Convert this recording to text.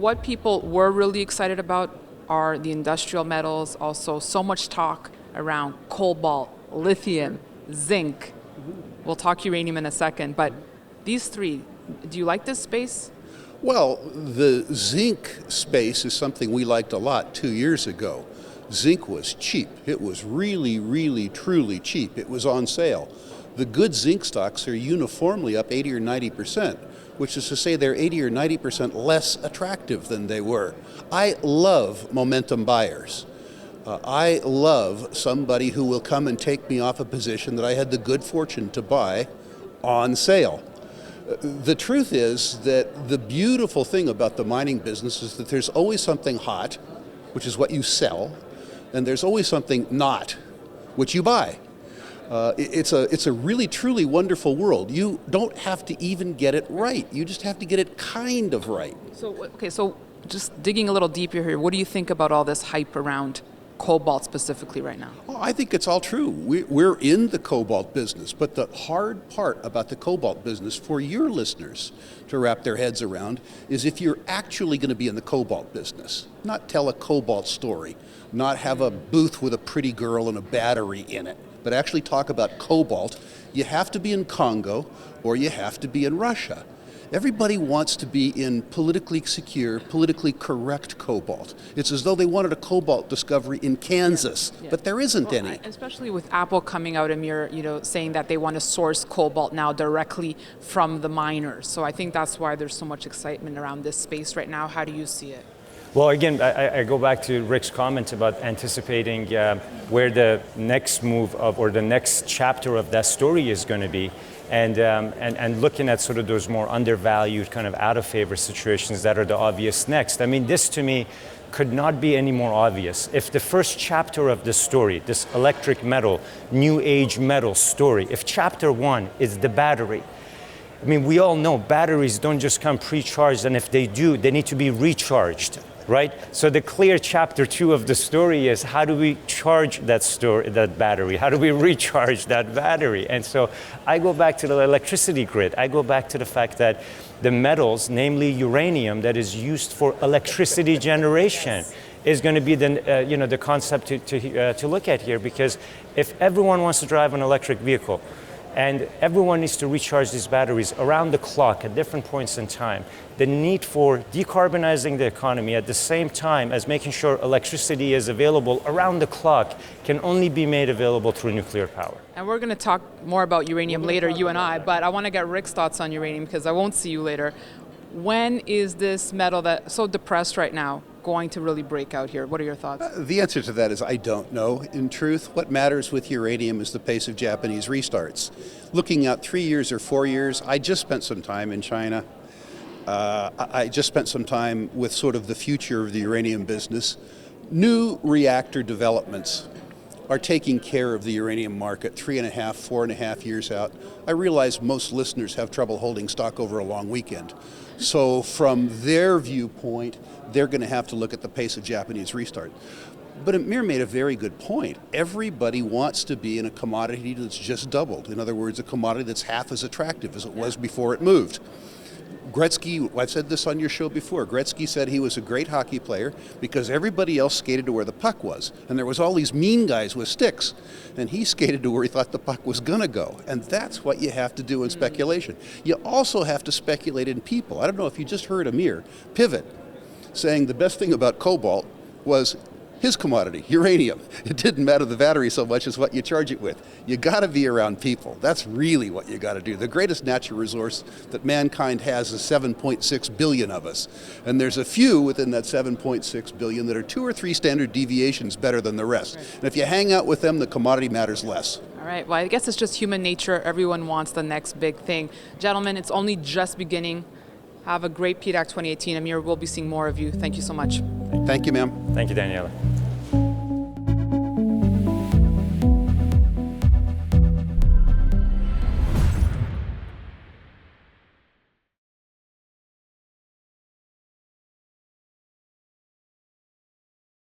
what people were really excited about are the industrial metals, also so much talk around cobalt, lithium, zinc. We'll talk uranium in a second, but these three, do you like this space? Well, the zinc space is something we liked a lot 2 years ago. Zinc was cheap. It was really, really, truly cheap. It was on sale. The good zinc stocks are uniformly up 80 or 90%, which is to say they're 80 or 90% less attractive than they were. I love momentum buyers. I love somebody who will come and take me off a position that I had the good fortune to buy on sale. The truth is that the beautiful thing about the mining business is that there's always something hot, which is what you sell, and there's always something not, which you buy. It's a really, truly wonderful world. You don't have to even get it right. You just have to get it kind of right. So just digging a little deeper here, what do you think about all this hype around cobalt specifically right now? Oh, I think it's all true. We're in the cobalt business, but the hard part about the cobalt business for your listeners to wrap their heads around is if you're actually going to be in the cobalt business, not tell a cobalt story, not have a booth with a pretty girl and a battery in it, but actually talk about cobalt, you have to be in Congo or you have to be in Russia. Everybody wants to be in politically secure, politically correct cobalt. It's as though they wanted a cobalt discovery in Kansas, but there isn't any. Especially with Apple coming out, Amir, saying that they want to source cobalt now directly from the miners. So I think that's why there's so much excitement around this space right now. How do you see it? Well, again, I go back to Rick's comment about anticipating where the next move of, or the next chapter of that story is going to be. And looking at sort of those more undervalued, kind of out of favor situations that are the obvious next. I mean, this to me could not be any more obvious. If the first chapter of the story, this electric metal, new age metal story, if chapter 1 is the battery, I mean, we all know batteries don't just come pre-charged, and if they do, they need to be recharged. Right? So the clear chapter 2 of the story is how do we charge that battery? How do we recharge that battery? And so I go back to the electricity grid. I go back to the fact that the metals, namely uranium, that is used for electricity generation, is going to be the concept to look at here, because if everyone wants to drive an electric vehicle, and everyone needs to recharge these batteries around the clock at different points in time, the need for decarbonizing the economy at the same time as making sure electricity is available around the clock can only be made available through nuclear power. And we're going to talk more about uranium later, you and I, but I want to get Rick's thoughts on uranium because I won't see you later. When is this metal that's so depressed right now going to really break out here? What are your thoughts? The answer to that is I don't know. In truth, what matters with uranium is the pace of Japanese restarts. Looking out 3 years or 4 years, I just spent some time in China. I just spent some time with sort of the future of the uranium business. New reactor developments are taking care of the uranium market 3.5, 4.5 years out. I realize most listeners have trouble holding stock over a long weekend. So from their viewpoint, they're going to have to look at the pace of Japanese restart. But Amir made a very good point. Everybody wants to be in a commodity that's just doubled. In other words, a commodity that's half as attractive as it was before it moved. Gretzky, I've said this on your show before, Gretzky said he was a great hockey player because everybody else skated to where the puck was. And there was all these mean guys with sticks. And he skated to where he thought the puck was going to go. And that's what you have to do in speculation. You also have to speculate in people. I don't know if you just heard Amir pivot, saying the best thing about cobalt was his commodity, uranium. It didn't matter the battery so much as what you charge it with. You got to be around people. That's really what you got to do. The greatest natural resource that mankind has is 7.6 billion of us. And there's a few within that 7.6 billion that are 2 or 3 standard deviations better than the rest. Right. And if you hang out with them, the commodity matters less. All right, well, I guess it's just human nature. Everyone wants the next big thing. Gentlemen, it's only just beginning. Have a great PDAC 2018. Amir, we'll be seeing more of you. Thank you so much. Thank you, ma'am. Thank you, Daniela.